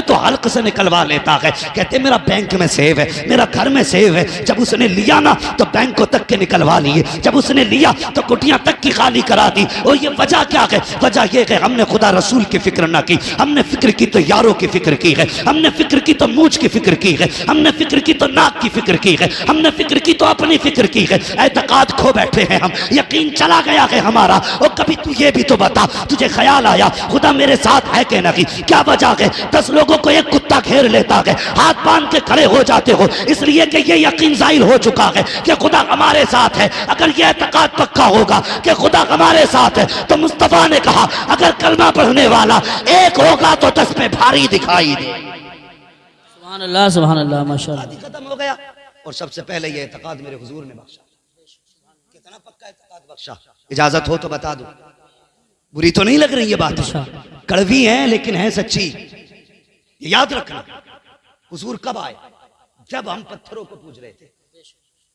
है तो हल्क से निकलवा लेता है। कहते मेरा बैंक में सेव है, मेरा घर में सेव है। जब उसने लिया ना तो बैंक को तक के निकलवा लिए, जब उसने लिया तो कुटियां तक की खाली करा दी। और ये वजह क्या है? वजह ये है हमने खुदा रसूल की फिक्र ना की, हमने फिक्र की तो यारों की फिक्र की है, हमने फिक्र की तो मूछ की फिक्र की है, हमने फिक्र की तो नाक की फिक्र की है, हमने फिक्र की तो अपनी फिक्र की है। एतकाद खो बैठे हैं हम, यकीन चला गया है हमारा। और कभी तू ये भी तो बता, तुझे ख्याल आया खुदा मेरे साथ है कि नहीं? क्या वजह है 10 लोगों को एक कुत्ता घेर लेता है, हाथ बांध के खड़े हो जाते हो, इसलिए कि ये यकीन जाहिर हो चुका है कि खुदा हमारे साथ है। अगर ये एतकाद पक्का होगा कि खुदा हमारे साथ है तो मुस्तफा ने कहा अगर कलमा पढ़ने वाला एक होगा तो 10 पे भारी दिखाई दे। सुभान अल्लाह, सुभान अल्लाह, माशाअल्लाह। खत्म हो गया। और सबसे पहले ये एतकाद मेरे हुजूर ने बख्शा। कितना पक्का एतकाद बख्शा? इजाजत हो तो बता दो, बुरी तो नहीं लग रही ये बात? कड़वी है लेकिन है सच्ची, ये याद रखना। हुजूर कब आए? जब हम पत्थरों को पूज रहे थे।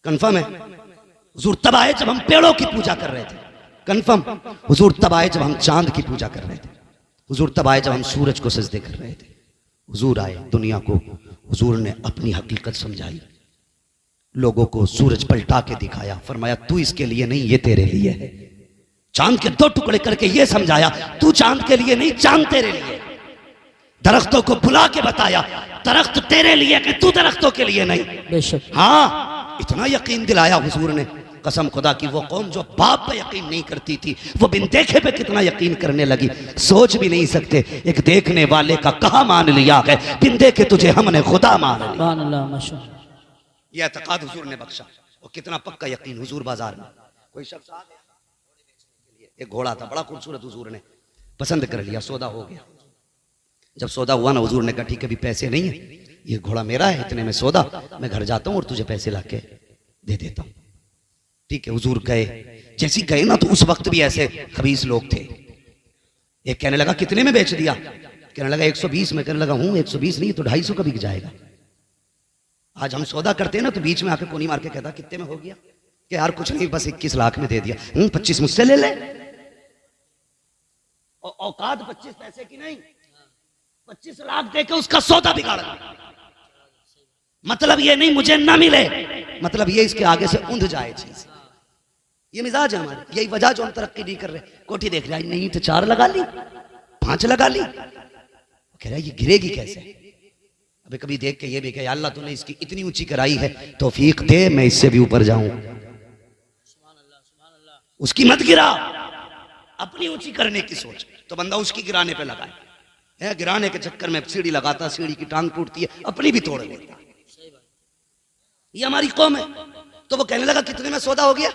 कंफर्म है? हुजूर तब आए जब हम पेड़ों की पूजा कर रहे थे। कंफर्म? हुजूर तब आए जब हम चांद की पूजा कर रहे थे। हुजूर तब आए जब हम सूरज को सजदे कर रहे थे। हुजूर आए दुनिया को, हुजूर ने अपनी हकीकत समझाई, लोगों को सूरज पलटा के दिखाया, फरमाया तू इसके लिए नहीं, ये तेरे लिए है। चांद के 2 टुकड़े करके ये समझाया तू चांद के लिए नहीं, चांद तेरे लिए। दरख्तों को बुला के बताया दरख्त तेरे लिए कि तू दरख्तों के लिए नहीं। बेशक। हाँ, इतना यकीन दिलाया हुजूर ने, कसम खुदा की वो कौम जो बाप पे यकीन नहीं करती थी वो बिन देखे पे कितना यकीन करने लगी। सोच भी नहीं सकते एक देखने वाले का कहा मान लिया है, बिन देखे तुझे हमने खुदा मान लिया। ये एतकाद हुजूर ने बख्शा। और कितना पक्का यकीन, हुजूर बाजार में कोई शख्स आ गया, एक घोड़ा था बड़ा खूबसूरत, हुजूर ने पसंद कर लिया, सौदा हो गया। जब सौदा हुआ ना हुजूर ने कहा ठीक है अभी पैसे नहीं है, ये घोड़ा मेरा है, इतने में सौदा, मैं घर जाता हूँ और तुझे पैसे लाके दे देता हूँ। ठीक है, हुजूर गए। जैसे गए ना तो उस वक्त भी ऐसे खबीस लोग थे। एक कहने लगा कितने में बेच दिया? कहने लगा 120 में। कहने लगा हूँ 120 नहीं तो 250 का बिक जाएगा। आज हम सौदा करते हैं ना तो बीच में आके कोनी मार के कहता कितने में हो गया? कि यार कुछ नहीं बस 21 लाख में दे दिया। 25 मुझसे ले ले। औकात 25 पैसे की नहीं, 25 लाख दे के उसका सौदा बिगाड़ दिया। मतलब ये नहीं मुझे ना मिले, मतलब ये इसके आगे से ऊंध जाए चीज। ये मिजाज है हमारे, यही वजह जो हम तरक्की नहीं कर रहे। कोठी देख रहा है नहीं तो 4 लगा ली, 5 लगा ली, कह रहा है ये गिरेगी कैसे? अभी कभी देख के ये भी कहे अल्लाह तूने इसकी इतनी ऊंची कराई है, तौफीक दे मैं इससे भी ऊपर जाऊं। उसकी मत गिरा, अपनी ऊंची करने की सोच। तो बंदा उसकी गिराने पे लगा है, गिराने के चक्कर में सीढ़ी लगाता, सीढ़ी की टांग टूटती है, अपनी भी तोड़ लेता। ये हमारी कौम है। तो वो कहने लगा कितने में सौदा हो गया?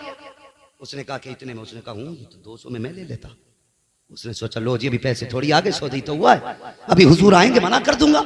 उसने कहा कि इतने में। उसने कहा हूं तो 200 में मैं ले लेता। उसने सोचा लो जी अभी पैसे थोड़ी आगे, सौदा ही तो हुआ है, अभी हुजूर आएंगे मना कर दूंगा।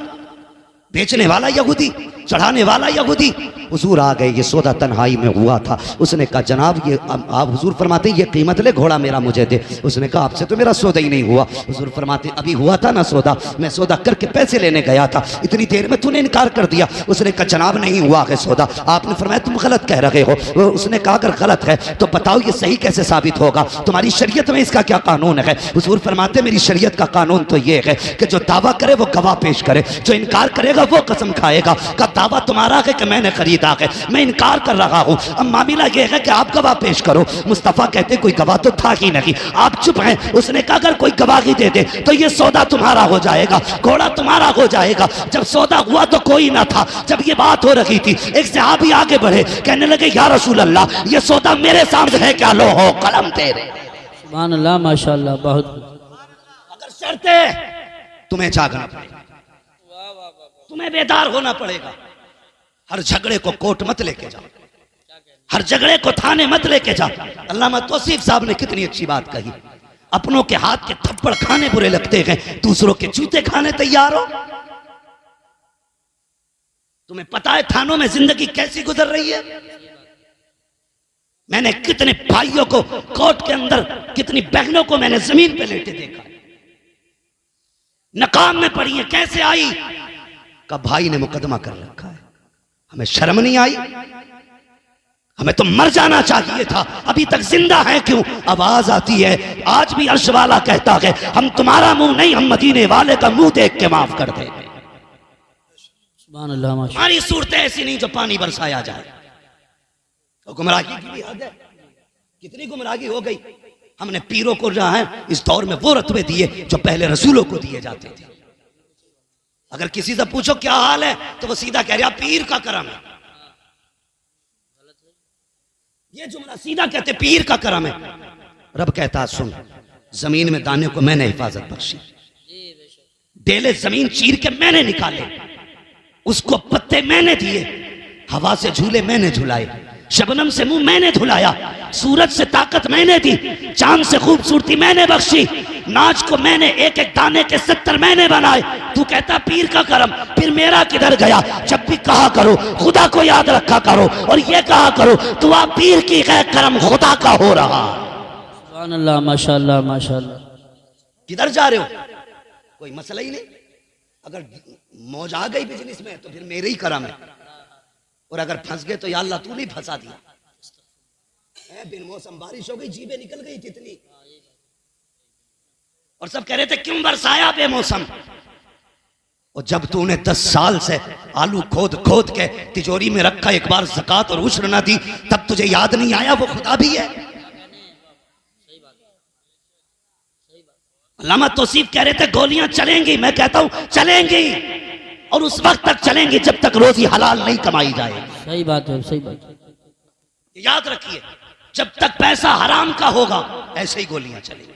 बेचने वाला यहूदी, चढ़ाने वाला यहूदी, हुजूर आ गए। ये सौदा तन्हाई में हुआ था। उसने कहा जनाब ये आप, हुजूर फरमाते ये कीमत ले घोड़ा मेरा मुझे दे। उसने कहा आपसे तो मेरा सौदा ही नहीं हुआ। हुजूर फरमाते अभी हुआ था ना सौदा, मैं सौदा करके पैसे लेने गया था, इतनी देर में तूने इनकार कर दिया। उसने कहा जनाब नहीं हुआ है सौदा। आपने फरमाया तुम गलत कह रहे हो। उसने कहा अगर गलत है तो बताओ ये सही कैसे साबित होगा? तुम्हारी शरीयत में इसका क्या कानून है? हुजूर फरमाते मेरी शरीयत का कानून तो ये है कि जो दावा करे वो गवाह पेश करे, जो इनकार करेगा वो कसम खाएगा। का दावा तुम्हारा है कि मैंने खरीदा है, मैं इनकार कर रहा हूं। अब मामला यह है कि आप गवाह पेश करो। मुस्तफा कहते कोई गवाह तो था ही नहीं, आप चुप हैं। उसने कहा अगर कोई गवाही दे दे तो ये सौदा तुम्हारा हो जाएगा, घोड़ा तुम्हारा हो जाएगा। जब सौदा हुआ तो कोई ना था। जब ये बात हो रही थी एक सहाबी आगे बढ़े, कहने लगे या रसूल अल्लाह ये सौदा मेरे सामने है क्या? लो हो कलम तेरे। सुभान अल्लाह, माशाअल्लाह, बहुत। अगर शर्त है तुम्हें जागना पड़ेगा, तुम्हें बेदार होना पड़ेगा। हर झगड़े को कोर्ट मत लेके जाओ, हर झगड़े को थाने मत लेके जाओ। अल्लामा तौसीफ साहब ने कितनी अच्छी बात कही, अपनों के हाथ के थप्पड़ खाने बुरे लगते हैं, दूसरों के जूते खाने तैयार हो। तुम्हें पता है थानों में जिंदगी कैसी गुजर रही है? मैंने कितने भाइयों को कोर्ट के अंदर, कितनी बहनों को मैंने जमीन पे लेटे देखा, नकाम में पड़ी है। कैसे आई? का भाई ने मुकदमा कर रखा है, हमें शर्म नहीं आई? हमें तो मर जाना चाहिए था, अभी तक जिंदा है क्यों? आवाज आती है, आज भी अर्श वाला कहता है हम तुम्हारा मुंह नहीं, हम मदीने वाले का मुंह देख के माफ कर देंगे। सुभान अल्लाह माशाल्लाह। हमारी सूरतें ऐसी नहीं जो पानी बरसाया जाए। तो गुमराही की भी हद है, कितनी गुमराही हो गई। हमने पीरों को जो है इस दौर में वो रत्बे दिए जो पहले रसूलों को दिए जाते थे। अगर किसी से पूछो क्या हाल है तो वो सीधा कह रहा पीर का करम है। ये जुमला सीधा कहते पीर का करम है। रब कहता सुन, जमीन में दाने को मैंने हिफाजत बख्शी, डेले जमीन चीर के मैंने निकाले, उसको पत्ते मैंने दिए, हवा से झूले मैंने झुलाए, शबनम से मुंह मैंने धुलाया, सूरज से ताकत मैंने दी, चांद से खूबसूरती मैंने बख्शी, नाच को मैंने एक एक दाने के 70 मैंने बनाए। तू कहता पीर का करम, फिर मेरा किधर गया? जब भी कहा करो खुदा को याद रखा करो और ये कहा करो तो आप पीर की गैर करम खुदा का हो रहा। सुभान अल्लाह माशाल्लाह माशाल्लाह। किधर जा रहे हो? कोई मसला ही नहीं। अगर मौज आ गई बिजनेस में तो फिर मेरे ही करम है, और अगर फंस गए तो या अल्लाह तू नहीं फंसा दिया। बिन मौसम बारिश हो गई, जीबे निकल गई कितनी, और सब कह रहे थे क्यों बरसाया बेमौसम। और जब तूने 10 साल से आलू खोद खोद के तिजोरी में रखा, एक बार ज़कात और उश्र ना दी, तब तुझे याद नहीं आया वो खुदा भी है। अल्लामा तौसीफ कह रहे थे गोलियां चलेंगी, मैं कहता हूं चलेंगी, और उस वक्त तक चलेंगी जब तक रोजी हलाल नहीं कमाई जाए। सही बात है, सही बात है। याद रखिए, जब तक पैसा हराम का होगा ऐसे ही गोलियां चलेंगी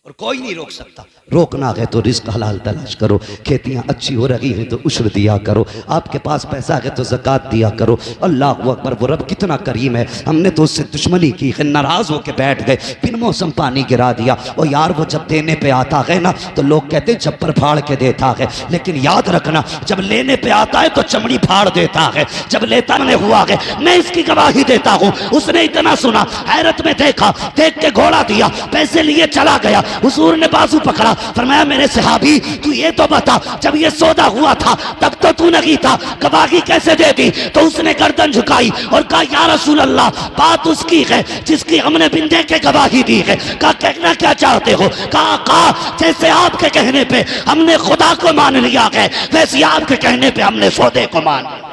और कोई नहीं रोक सकता। रोकना है तो रिस्क हलाल तलाश करो, खेतियां अच्छी हो रही हैं तो उश्र दिया करो, आपके पास पैसा है तो ज़कात दिया करो। अल्लाह अकबर, वो रब कितना करीम है। हमने तो उससे दुश्मनी की है, नाराज होकर बैठ गए, बिन मौसम पानी गिरा दिया। और यार वो जब देने पे आता है ना तो लोग कहते छप्पर फाड़ के देता है, लेकिन याद रखना जब लेने पे आता है तो चमड़ी फाड़ देता है। जब लेता नहीं हुआ है, मैं इसकी गवाही देता हूँ, उसने इतना सुना, हैरत में देखा, देख के घोड़ा दिया, पैसे लिए चला गया। हुजूर ने बाजू पकड़ा, फरमाया मेरे सहाबी तू ये तो बता, जब ये सौदा हुआ था तब तो तू नहीं था, गवाही कैसे दे दी? तो उसने गर्दन झुकाई और कहा या रसूल अल्लाह, बात उसकी है जिसकी हमने बिन देखे गवाही दी है। कहा कहना क्या चाहते हो? कहा जैसे आपके कहने पे हमने खुदा को मान लिया है, वैसे आपके कहने पे हमने सौदे को मान लिया।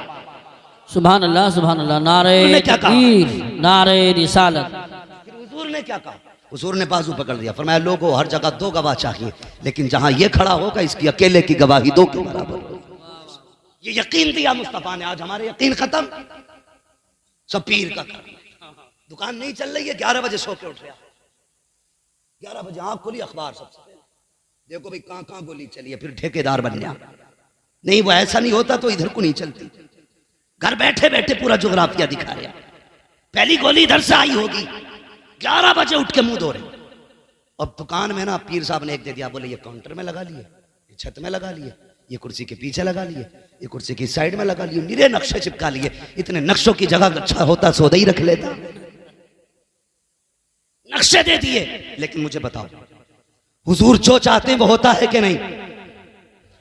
सुभान अल्लाह सुभान अल्लाह। नारे तकबीर, नारे रिसालत। हुजूर ने क्या कहा? हुजूर ने बाजू पकड़ दिया, फरमाया लोगों हर जगह 2 गवाह चाहिए, लेकिन जहां ये खड़ा होगा इसकी अकेले की गवाही 2 के बराबर होगी। ये यकीन दिया मुस्तफा ने। आज हमारे यकीन खत्म, सब पीर का करम। दुकान नहीं चल रही है, 11 बजे सो के उठ रहा, 11 बजे आंख खुली, अखबार सबसे पहले देखो भाई कहां गोली चली है, फिर ठेकेदार बन गया। नहीं, वो ऐसा नहीं होता तो इधर को नहीं चलती। घर बैठे बैठे पूरा जोग्राफिया दिखा रहा, पहली गोली इधर से आई होगी, 11 बजे उठ के मुंह धो रहे। अब दुकान में ना पीर साहब ने एक दे दिया, बोले ये काउंटर में लगा लिए, ये छत में लगा लिए, ये कुर्सी के पीछे लगा लिए, ये कुर्सी की साइड में लगा लिए, निरे नक्शे चिपका लिए। इतने नक्शों की जगह अच्छा होता सौदा ही रख लेता, नक्शे दे दिए। लेकिन मुझे बताओ हुजूर जो चाहते हैं वो होता है कि नहीं?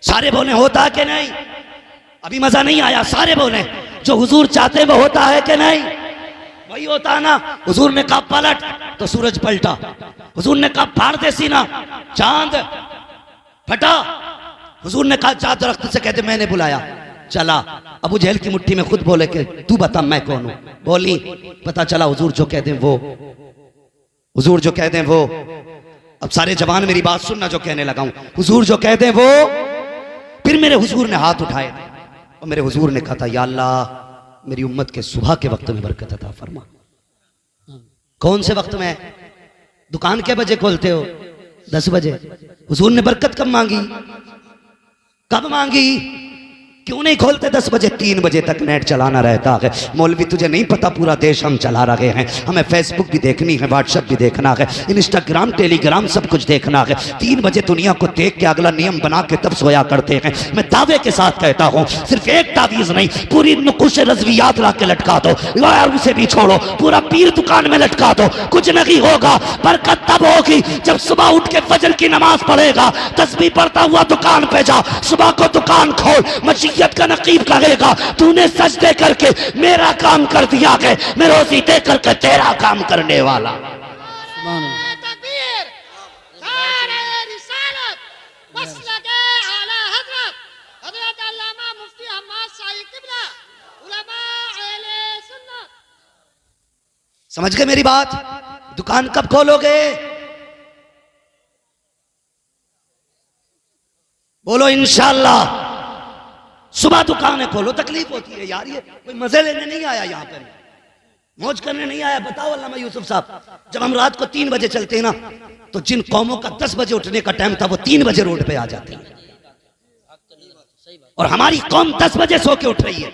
सारे बोले होता है कि नहीं? अभी मजा नहीं आया, सारे बोले जो हुजूर चाहते हैं वो होता है कि नहीं? वही होता ना। हुजूर ने कहा पलट तो सूरज पलटा, हुजूर ने कहा फाड़ दे सीना, चांद फटा। हुजूर ने कहा जा दरख्त से कहते मैंने बुलाया, चला। अबू जहल की मुट्ठी में खुद बोले कि तू बता मैं कौन हूं। बोली, पता चला हुजूर जो कह दें वो, हुजूर जो कह दें वो। अब सारे जवान मेरी बात सुनना, जो कहने लगा हूं, हुजूर जो कह दें वो। फिर मेरे हुजूर ने हाथ उठाए और मेरे हुजूर ने कहा था या अल्लाह मेरी उम्मत के सुबह के वक्त में बरकत अता फरमा। कौन से वक्त में? दुकान के बजे खोलते हो? 10 बजे। हुजूर ने बरकत कब मांगी? कब मांगी? क्यों नहीं खोलते 10 बजे? 3 बजे तक नेट चलाना रहता है। मौलवी तुझे नहीं पता पूरा देश हम चला रहे हैं, हमें फेसबुक भी देखनी है, व्हाट्सएप भी देखना है, इंस्टाग्राम टेलीग्राम सब कुछ देखना है। 3 बजे दुनिया को देख के अगला नियम बना के तब सोया करते हैं। मैं दावे के साथ कहता हूँ सिर्फ एक तावीज नहीं, पूरी नुकुश रज़वियात ला के लटका दो यार, उसे भी छोड़ो, पूरा पीर दुकान में लटका दो, कुछ नहीं होगा। बरकत तब होगी जब सुबह उठ के फजर की नमाज पढ़ेगा, तस्बीह पढ़ता हुआ दुकान पे जा, सुबह को दुकान खोल, मस्जिद का नकीब कहेगा तूने सजदे करके मेरा काम कर दिया है, मैं रोजी दे करके तेरा काम करने वाला। मुफ्ती अहमद शाही किबला उलमा अहले सुन्नत। समझ गए मेरी बात? दुकान कब खोलोगे? बोलो इंशाअल्लाह। सुबह दुकानें खोलो। तकलीफ होती है यार, ये कोई मजे लेने नहीं आया यहाँ पर, मौज करने नहीं आया। बताओ अल्लामा यूसुफ साहब, जब हम रात को 3 बजे चलते हैं ना, तो जिन कौमों का 10 बजे उठने का टाइम था वो 3 बजे रोड पे आ जाते हैं, और हमारी कौम 10 बजे सो के उठ रही है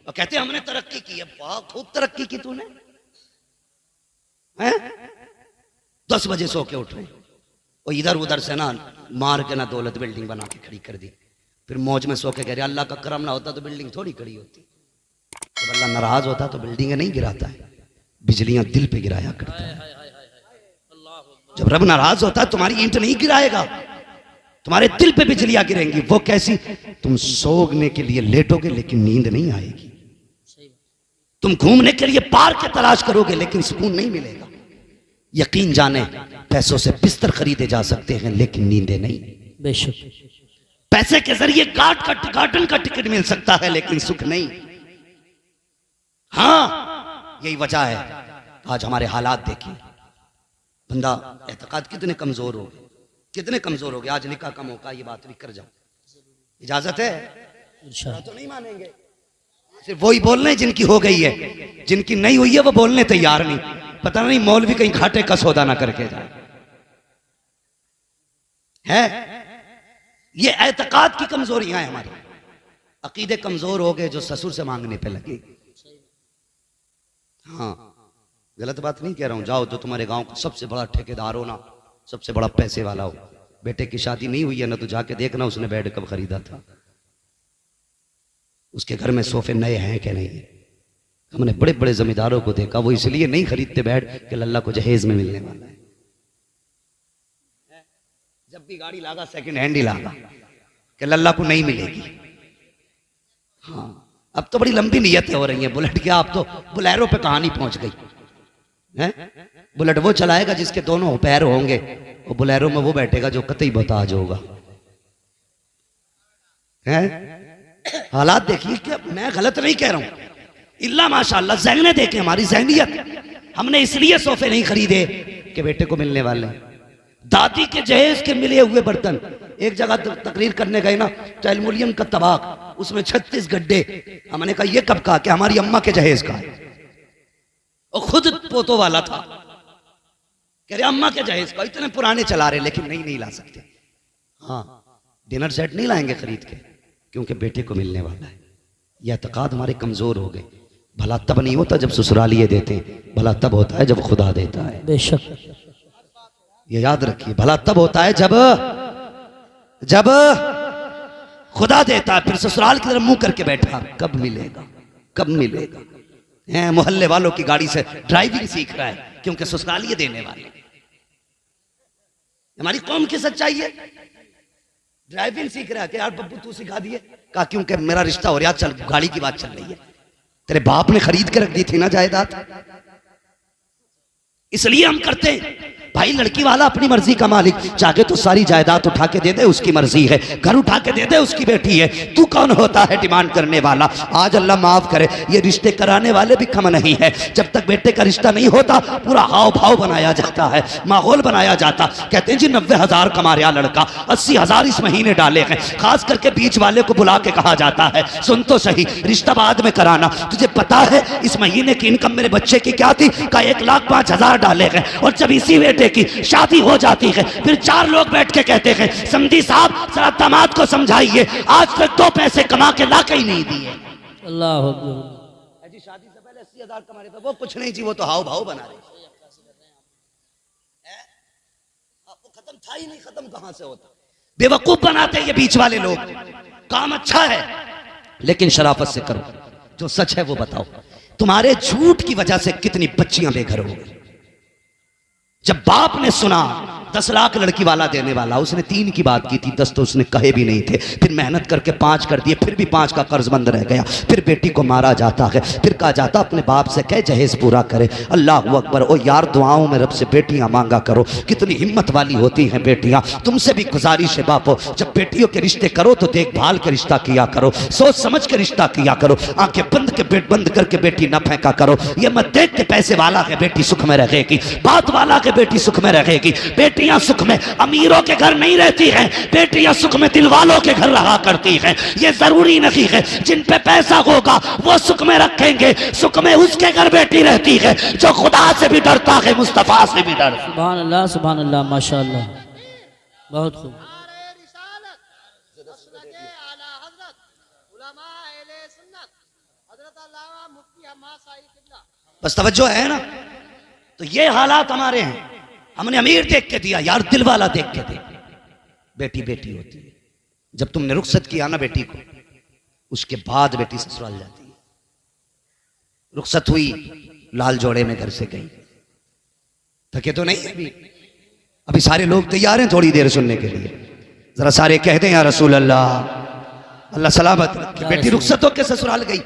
और कहते हैं हमने तरक्की की है। वाह, खूब तरक्की की तूने, हैं? 10 बजे सो के उठ रहे, और इधर उधर से ना मार के ना दौलत बिल्डिंग बना के खड़ी कर दी। फिर मौज में सो के कह रहे अल्लाह का करम ना होता तो बिल्डिंग थोड़ी खड़ी होती। जब अल्लाह नाराज होता तो बिल्डिंग नहीं गिराता है, बिजलियां दिल पे गिराया करता है। जब रब नाराज होता तुम्हारी ईंट नहीं गिराएगा, तुम्हारे दिल पे बिजलियां गिरेंगी। वो कैसी? तुम सोने के लिए लेटोगे लेकिन नींद नहीं आएगी, तुम घूमने के लिए पार्क की तलाश करोगे लेकिन सुकून नहीं मिलेगा। यकीन जाने पैसों से बिस्तर खरीदे जा सकते हैं लेकिन नींदें नहीं। बेशक। पैसे के जरिए गार्डन का टिकट मिल सकता है लेकिन सुख नहीं। हाँ, यही वजह है आज हमारे हालात देखिए। बंदा एतकाद कितने कमजोर हो गए, कितने कमजोर हो गए। आज निकाह का मौका, ये बात भी कर जाओ, इजाजत है? तो नहीं मानेंगे। सिर्फ वही बोल रहे जिनकी हो गई है, जिनकी नहीं हुई है वो बोलने तैयार नहीं। पता नहीं मौलवी कहीं घाटे का सौदा ना करके जाए। है ये एतकाद की कमजोरियां हैं हमारी। अकीदे कमजोर हो गए जो ससुर से मांगने पे लगे। हाँ, गलत बात नहीं कह रहा हूं। जाओ, जो तुम्हारे गांव का सबसे बड़ा ठेकेदार हो ना, सबसे बड़ा पैसे वाला हो, बेटे की शादी नहीं हुई है ना, तो जाके देखना उसने बेड कब खरीदा था, उसके घर में सोफे नए हैं कि नहीं है। हमने बड़े बड़े जमींदारों को देखा, वो इसलिए नहीं खरीदते बेड कि लल्ला को जहेज में मिलने वाला है। जब भी गाड़ी लागा सेकंड हैंड ही लागा कि लल्ला को नहीं मिलेगी। हाँ, अब तो बड़ी लंबी नियतें हो रही हैं। बुलेट क्या, अब तो बुलेरो पे कहानी पहुंच गई है। बुलेट वो चलाएगा जिसके दोनों पैर होंगे, और बुलेरो में वो बैठेगा जो कतई बताज होगा। हालात देखिए, क्या मैं गलत नहीं कह रहा हूं। इल्ला माशाअल्लाह ज़हने देखें हमारी ज़हनियत। हमने इसलिए सोफे नहीं खरीदे कि बेटे को मिलने वाले हैं। दादी के जहेज के मिले हुए बर्तन, एक जगह तकरीर करने गए ना, तो एल्युमिनियम का तबाक, उसमें 36 गड्ढे। हमने कहा ये कब का? कि हमारी अम्मा के जहेज का है, और खुद पोतों वाला था। कह रहे अम्मा के जहेज का। इतने पुराने चला रहे लेकिन नहीं ला सकते। हाँ, डिनर सेट नहीं लाएंगे खरीद के क्योंकि बेटे को मिलने वाला है। यह एतकाद हमारे कमजोर हो गए। भला तब नहीं होता जब ससुरालिये देते, भला तब होता है जब खुदा देता है। बेशक, ये याद रखिए, भला तब होता है जब खुदा देता है। फिर ससुराल की तरफ मुंह करके बैठा, कब मिलेगा, कब मिलेगा। मोहल्ले वालों की गाड़ी से ड्राइविंग सीख रहा है क्योंकि ससुरालिये देने वाले। हमारी कौम की सच्चाई है। ड्राइविंग सीख रहा है कि यार बब्बू तू सिखा दिए। कहा क्योंकि मेरा रिश्ता हो रहा, चल गाड़ी की बात चल रही है। तेरे बाप ने खरीद के रख दी थी ना जायदाद, इसलिए हम करते हैं। भाई लड़की वाला अपनी मर्जी का मालिक, चाहे तो सारी जायदाद उठा के दे दे, उसकी मर्जी है। घर उठा के दे दे, उसकी बेटी है। तू कौन होता है डिमांड करने वाला? आज अल्लाह माफ करे, ये रिश्ते कराने वाले भी कम नहीं है। जब तक बेटे का रिश्ता नहीं होता पूरा हाव भाव बनाया जाता है, माहौल बनाया जाता। कहते हैं जी 90,000 कमा रहा लड़का, 80,000 इस महीने डाले हैं। खास करके बीच वाले को बुला के कहा जाता है सुन तो सही, रिश्ता बाद में कराना। तुझे पता है इस महीने की इनकम मेरे बच्चे की क्या थी? का 1,05,000 डाले हैं। और जब इसी बेटे की शादी हो जाती है फिर 4 लोग बैठ के कहते हैं समधी साहब जरा दामाद को समझाइए, आज तक 2 पैसे कमा के ला के ही नहीं दिए। अल्लाह अकबर। जी शादी से पहले 80,000 कमा रहे थे, वो कुछ नहीं जी, वो तो हाव भाव बना रहे। वो खत्म था ही नहीं, खत्म कहां से होता। बेवकूफ बनाते ये बीच वाले लोग। काम अच्छा है लेकिन शराफत से करो, जो सच है वो बताओ। तुम्हारे झूठ की वजह से कितनी बच्चियां बेघर हो गई। जब बाप ने सुना 10 लाख लड़की वाला देने वाला, उसने 3 की बात की थी, 10 तो उसने कहे भी नहीं थे। फिर मेहनत करके 5 कर दिए, फिर भी 5 का कर्जमंद रह गया। फिर बेटी को मारा जाता है, फिर कहा जाता अपने बाप से कहे जहेज पूरा करे। अल्लाह अकबर। ओ यार दुआओं में रब से बेटियां मांगा करो, कितनी हिम्मत वाली होती हैं बेटियां। तुमसे भी गुजारिश है बापो, जब बेटियों के रिश्ते करो तो देखभाल के रिश्ता किया करो, सोच समझ के रिश्ता किया करो, आंखें बंद करके बेटी न फेंका करो। ये मत देख के पैसे वाला के बेटी सुख में रहेगी, बात वाला के बेटी सुख में रहेगी। बेटियां सुख में अमीरों के घर नहीं रहती हैं, बेटियां सुख में दिल वालों के घर रहा करती हैं। ये जरूरी नहीं है जिन पे पैसा होगा वो सुख में रखेंगे, सुख में उसके घर बेटी रहती है जो खुदा से भी डरता है, मुस्तफा से भी डरता है। सुभान अल्लाह माशाअल्लाह, बहुत खूब। नारे रिसालत मसलक आला हजरत उलमा अहले सुन्नत हजरत अल्लामा मुफ्ती हम्मा साहिब किबला। बस तवज्जो है ना। तो ये हालात हमारे हैं, हमने अमीर देख के दिया यार, दिल वाला देख के दे। बेटी बेटी होती है, जब तुमने रुखसत किया ना बेटी को, उसके बाद बेटी ससुराल जाती है। रुखसत हुई, लाल जोड़े में घर से गई, थके तो नहीं अभी? अभी सारे लोग तैयार हैं थोड़ी देर सुनने के लिए, जरा सारे कह दें या रसूल अल्लाह, अल्लाह सलामत रखे। बेटी रुखसत होकर ससुराल गई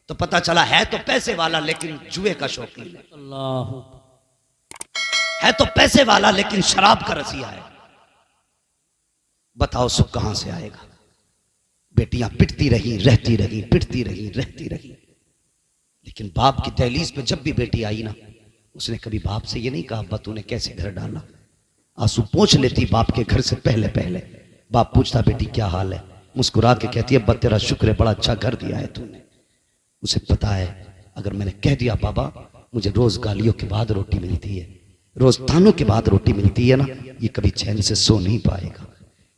तो पता चला है तो पैसे वाला लेकिन जुए का शौकीन है, अल्लाह है तो पैसे वाला लेकिन शराब का रसिया है। बताओ सुख कहां से आएगा? बेटियां पिटती रही, रहती रही, पिटती रही, रहती रही, लेकिन बाप की दहलीज पे जब भी बेटी आई ना, उसने कभी बाप से ये नहीं कहा अब्बा तूने कैसे घर डाला। आंसू पोंछ लेती बाप के घर से पहले पहले। बाप पूछता बेटी क्या हाल है, मुस्कुरा के कहती है अब्बा तेरा शुक्र है, बड़ा अच्छा घर दिया है तूने। उसे पता है अगर मैंने कह दिया बाबा मुझे रोज गालियों के बाद रोटी मिलती है, रोज तानों के बाद रोटी मिलती है ना, ये कभी चैन से सो नहीं पाएगा,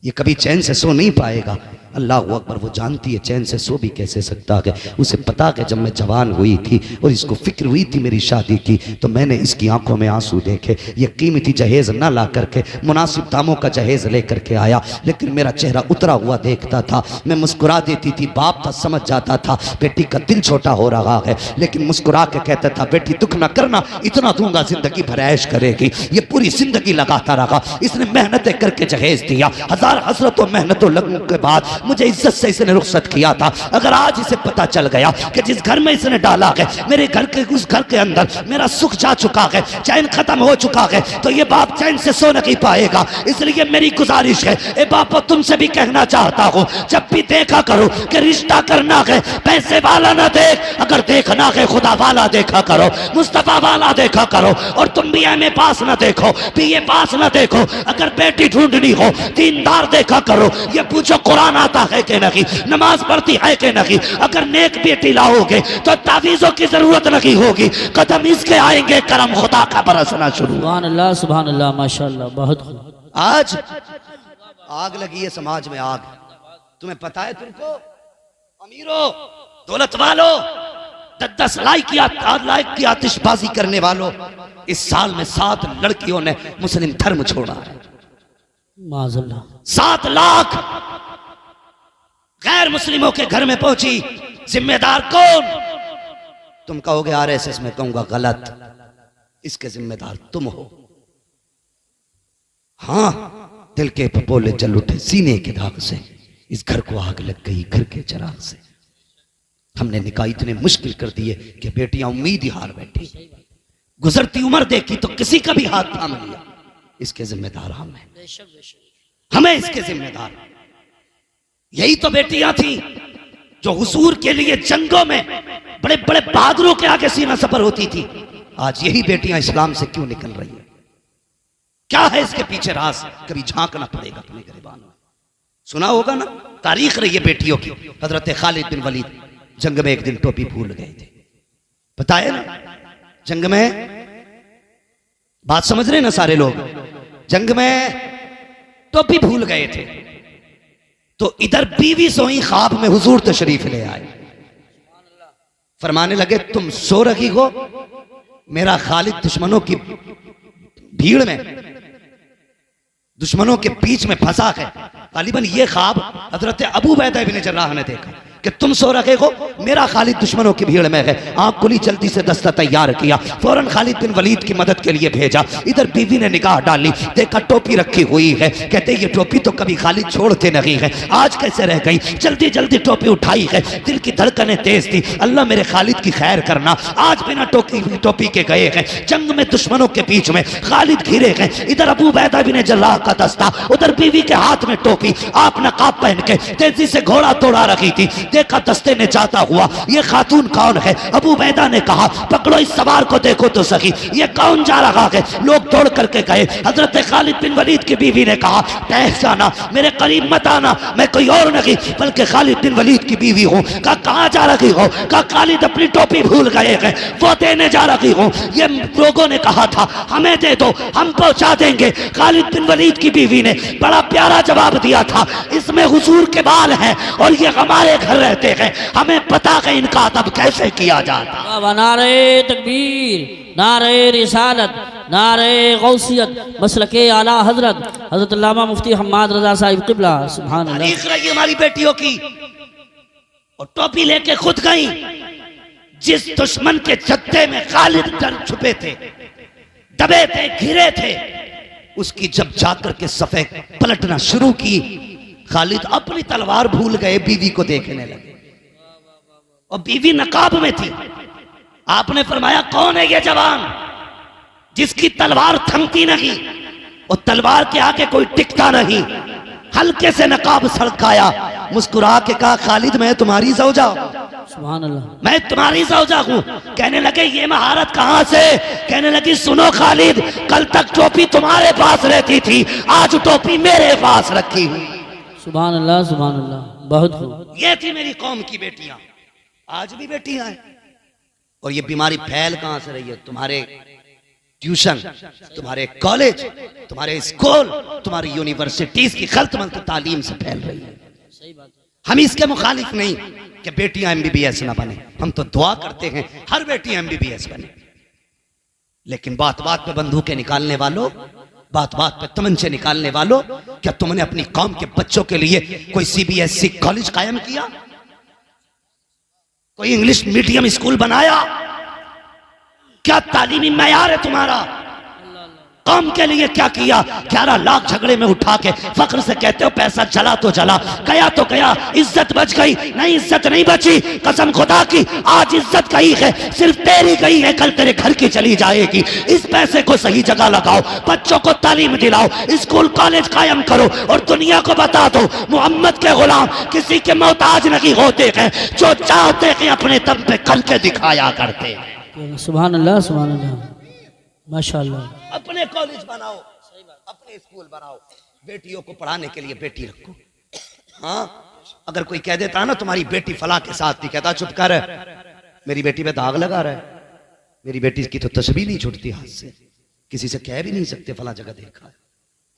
ये कभी चैन से सो नहीं पाएगा। अल्लाह अकबर। वो जानती है चैन से सो भी कैसे सकता है। उसे पता है जब मैं जवान हुई थी और इसको फिक्र हुई थी मेरी शादी की, तो मैंने इसकी आंखों में आंसू देखे। ये कीमती जहेज ना ला करके मुनासिब दामों का जहेज लेकर के आया, लेकिन मेरा चेहरा उतरा हुआ देखता था, मैं मुस्कुरा देती थी। बाप था समझ जाता था बेटी का दिल छोटा हो रहा है, लेकिन मुस्कुरा के कहता था बेटी दुख ना करना, इतना दूंगा जिंदगी भर ऐश करेगी। ये पूरी जिंदगी लगाता रहा, इसने मेहनतें करके जहेज दिया। हजार हसरतों मेहनतों लगने के बाद मुझे इज्जत से इसने रुखसत किया था। अगर आज इसे पता चल गया कि जिस घर में इसने डाला है मेरे घर के उस घर के अंदर मेरा सुख जा चुका है, चैन खत्म हो चुका है, तो ये बाप चैन से सो नहीं पाएगा। इसलिए मेरी गुजारिश है ए बाप तुमसे भी कहना चाहता हूँ, जब भी देखा करो कि रिश्ता करना है पैसे वाला ना देख, अगर देखना है खुदा वाला देखा करो, मुस्तफा वाला देखा करो। और तुम भी एमए पास ना देखो, बीए पास ना देखो, अगर बेटी ढूंढनी हो दीनदार देखा करो। ये पूछो कुरान आता है कि नहीं, नमाज पढ़ती है कि नहीं। अगर नेक बेटी लाओगे तो तावीज़ों की जरूरत नहीं होगी, कदम इसके आएंगे, करम खुदा का बरसना शुरू। सुभान अल्लाह माशाअल्लाह, बहुत खूब। आज आग लगी है समाज में, आग। तुम्हें पता है तुमको अमीरों दौलत वालों 10 लाख की आतिशबाजी करने वालों, इस साल में 7 लड़कियों ने मुस्लिम धर्म छोड़ा है। 7 लाख गैर मुस्लिमों के घर में पहुंची। जिम्मेदार कौन? तुम कहोगे आरएसएस, में कहूंगा गलत, इसके जिम्मेदार तुम हो। हां दिल के पपोले जल उठे सीने के दाग से, इस घर को आग लग गई घर के चिराग से। हमने निकाह इतने मुश्किल कर दिए कि बेटियां उम्मीद ही हार बैठी। गुजरती उम्र देखी तो किसी का भी हाथ थाम लिया। इसके जिम्मेदार हम हैं, हमें इसके जिम्मेदार। यही तो बेटियां थी जो हुजूर के लिए जंगों में बड़े बड़े बहादुरों के आगे सीना सफर होती थी। आज यही बेटियां इस्लाम से क्यों निकल रही है? क्या है इसके पीछे राज? कभी झांकना पड़ेगा अपने गिरबान में। सुना होगा ना तारीख रही है बेटियों की। हजरत खालिद बिन वलीद जंग में एक दिन टोपी भूल गए थे, बताए ना। जंग में, बात समझ रहे ना सारे लोग, जंग में टोपी भूल गए थे, तो इधर बीवी सोई, ख्वाब में हुजूर तशरीफ ले आए। फरमाने लगे तुम सो रही हो, मेरा खालिद दुश्मनों की भीड़ में, दुश्मनों के बीच में फंसा है। गालिबन ये ख्वाब हजरत अबू बैदा इब्न जर्राह ने देखा। कि तुम सो रखे हो, मेरा खालिद दुश्मनों की भीड़ में है। आंख खुली, जल्दी से दस्ता तैयार किया, फौरन खालिद बिन वलीद की मदद के लिए भेजा। इधर बीवी ने निगाह डाली, देखा टोपी रखी हुई है। कहते ये टोपी तो कभी खालिद छोड़ते नहीं है, आज कैसे रह गई। जल्दी जल्दी टोपी उठाई है, दिल की धड़कनें तेज थी। अल्लाह मेरे खालिद की खैर करना, आज बिना टोपी के गए हैं जंग में, दुश्मनों के बीच में खालिद घिरे हैं। इधर अबू बैदा बिन जर्राह का दस्ता, उधर बीवी के हाथ में टोपी, आप नकाब पहन के तेजी से घोड़ा तोड़ा रखी थी। देखा दस्ते ने जाता हुआ, ये खातून कौन है। अबू बैदा ने कहा पकड़ो इस सवार को, देखो तो सही ये कौन जा रहा है। लोग दौड़ करके गए। हजरत खालिद बिन वलीद की बीवी ने कहा ठहर जाना, मेरे करीब मत आना, मैं कोई और नहीं बल्कि खालिद बिन वलीद की बीवी हूँ। कहा कहाँ जा रही हो। कहा खालिद अपनी टोपी भूल गए हैं, वो देने जा रही हूँ। ये लोगों ने कहा था हमें दे दो, हम पहुंचा देंगे। खालिद बिन वलीद की बीवी ने बड़ा प्यारा जवाब दिया था, इसमें हुजूर के बाल हैं और ये हमारे घर रहते हैं, हमें पता है इनका अदब कैसे किया जाता। नारे तकबीर, नारे रिसालत, नारे गौसियत, मसलके आला हजरत हजरत अल्लामा मुफ्ती हम्माद रजा साहिब किबला सुभान अल्लाह। तारीख रही हमारी बेटियों की, और टोपी लेके खुद गई। जिस दुश्मन के जत्थे में खालिद डर छुपे थे, दबे थे, घिरे थे, उसकी जब जाकर के सफे पलटना शुरू की, खालिद अपनी तलवार भूल गए, बीवी को देखने लगे। और बीवी नकाब में थी। आपने फरमाया कौन है ये जवान जिसकी तलवार थमती नहीं और तलवार के आगे कोई टिकता नहीं। हल्के से नकाब सड़काया, मुस्कुरा के कहा खालिद मैं तुम्हारी ज़ौजा, सुभान अल्लाह, मैं तुम्हारी ज़ौजा हूं। कहने लगे ये महारत कहां से। कहने लगी सुनो खालिद, कल तक टोपी तुम्हारे पास रहती थी, आज टोपी मेरे पास रखी हुई। सुभान अल्लाह, सुभान अल्लाह, बहुत खूब। ये थी मेरी कौम की बेटियां, आज भी बेटियां हैं। और ये बीमारी फैल कहां से रही है। तुम्हारे ट्यूशन, तुम्हारे कॉलेज, तुम्हारे स्कूल, तुम्हारी यूनिवर्सिटीज की गलत तालीम से फैल रही है। सही बात। हम इसके मुखालिफ नहीं कि बेटियां एमबीबीएस ना बने, हम तो दुआ करते हैं हर बेटी एमबीबीएस बने। लेकिन बात बात पे बंदूकें निकालने वालों, बात बात पे तमंचे निकालने वालों, क्या तुमने अपनी कौम के बच्चों के लिए कोई सीबीएसई कॉलेज कायम किया, कोई इंग्लिश मीडियम स्कूल बनाया? क्या तालीमी मैयार है तुम्हारा? कौम के लिए क्या किया? 11 लाख झगड़े में उठा के फख्र से कहते हो पैसा चला तो चला, गया तो गया, इज्जत बच गई? नहीं, इज्जत नहीं बची। कसम खुदा की आज इज्जत गई है, सिर्फ तेरी गई है, कल तेरे घर की चली जाएगी। इस पैसे को सही जगह लगाओ, बच्चों को तालीम दिलाओ, स्कूल कॉलेज कायम करो और दुनिया को बता दो मोहम्मद के गुलाम किसी के मोहताज नहीं होते हैं, जो चाहते हैं अपने दम पे करके दिखाया करते हैं। सुभान अल्लाह, सुभान अल्लाह, माशाअल्लाह। अपने कॉलेज बनाओ, अपने स्कूल बनाओ, बेटियों को पढ़ाने के लिए बेटी रखो। हाँ, अगर कोई कह देता ना तुम्हारी बेटी फला के साथ थी, कहता चुप कर, मेरी बेटी पे दाग लगा रहा है, मेरी बेटी की तो तस्वीर नहीं छूटती हाथ से, किसी से कह भी नहीं सकते फला जगह देखा है।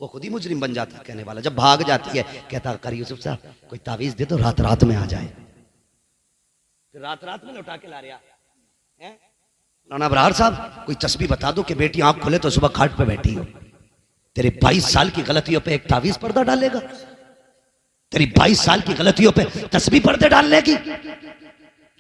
वो खुद ही मुजरिम बन जाता कहने वाला। जब भाग जाती है कहता कर यूसुफ साहब कोई तावीज दे दो, रात रात में आ जाए। रात रात में लौटा के ला रहा है। राना अबरार साहब कोई तस्बीह बता दो कि बेटी आंख खुले तो सुबह खाट पे बैठी हो। तेरे 22 साल की गलतियों पे एक तावीज पर्दा डालेगा? तेरी 22 साल की गलतियों पे तस्बीह पर्दे डाल लेगी?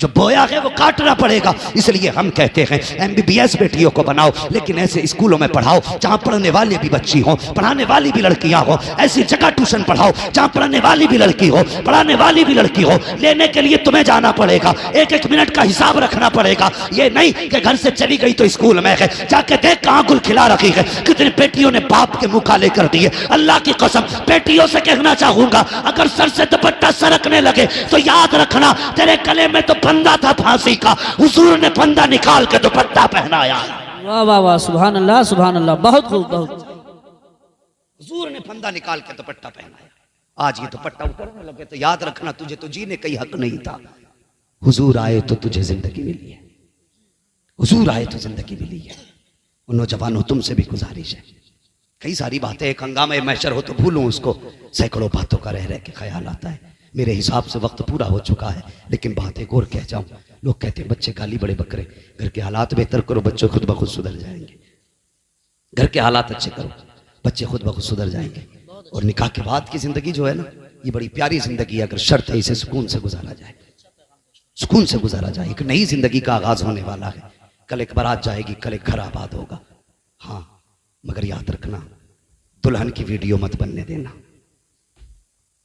जो बोया है वो काटना पड़ेगा। इसलिए हम कहते हैं एमबीबीएस बेटियों को बनाओ, लेकिन ऐसे स्कूलों में पढ़ाओ जहां पढ़ने वाली भी बच्ची हो, पढ़ाने वाली भी लड़कियां हो। ऐसी जगह ट्यूशन पढ़ाओ जहां पढ़ने वाली भी लड़की हो, पढ़ाने वाली भी लड़की हो। लेने के लिए तुम्हें जाना पड़ेगा, एक एक मिनट का हिसाब रखना पड़ेगा। ये नहीं कि घर से चली गई तो स्कूल में है, जाके देख कहां गुल खिला रखी है। कितनी बेटियों ने बाप के मुंह काले कर दिए। अल्लाह की कसम बेटियों से कहना चाहूंगा, अगर सर से दुपट्टा सरकने लगे तो याद रखना तेरे गले में तो फंदा था फांसी का, हुजूर ने फंदा निकाल के दुपट्टा पहनाया। वाह वाह वाह, सुभान अल्लाह, सुभान अल्लाह, बहुत खूब, बहुत। हुजूर ने फंदा निकाल के दुपट्टा पहनाया। आज ये दुपट्टा उतरने लगे तो याद रखना तुझे तो जीने का ही हक नहीं था। हुजूर आए तो तुझे जिंदगी मिली है, हुजूर आए तो जिंदगी मिली है। उन नौजवानों तुमसे भी गुजारिश है, कई सारी बातें एक हंगामे महशर हो तो भूलूं उसको, सैकड़ों बातों का रह रह के ख्याल आता है। मेरे हिसाब से वक्त पूरा हो चुका है, लेकिन बात एक और कह जाऊं। लोग कहते हैं बच्चे गाली बड़े बकरे, घर के हालात बेहतर करो, बच्चे खुद ब खुद सुधर जाएंगे। घर के हालात अच्छे करो, बच्चे खुद ब खुद सुधर जाएंगे। और निकाह के बाद की जिंदगी जो है ना, ये बड़ी प्यारी जिंदगी है, अगर शर्त है इसे सुकून से गुजारा जाए। सुकून से गुजारा जाए। एक नई जिंदगी का आगाज होने वाला है। कल एक बारात जाएगी, कल एक घर आबाद होगा। हाँ, मगर याद रखना, दुल्हन की वीडियो मत बनने देना।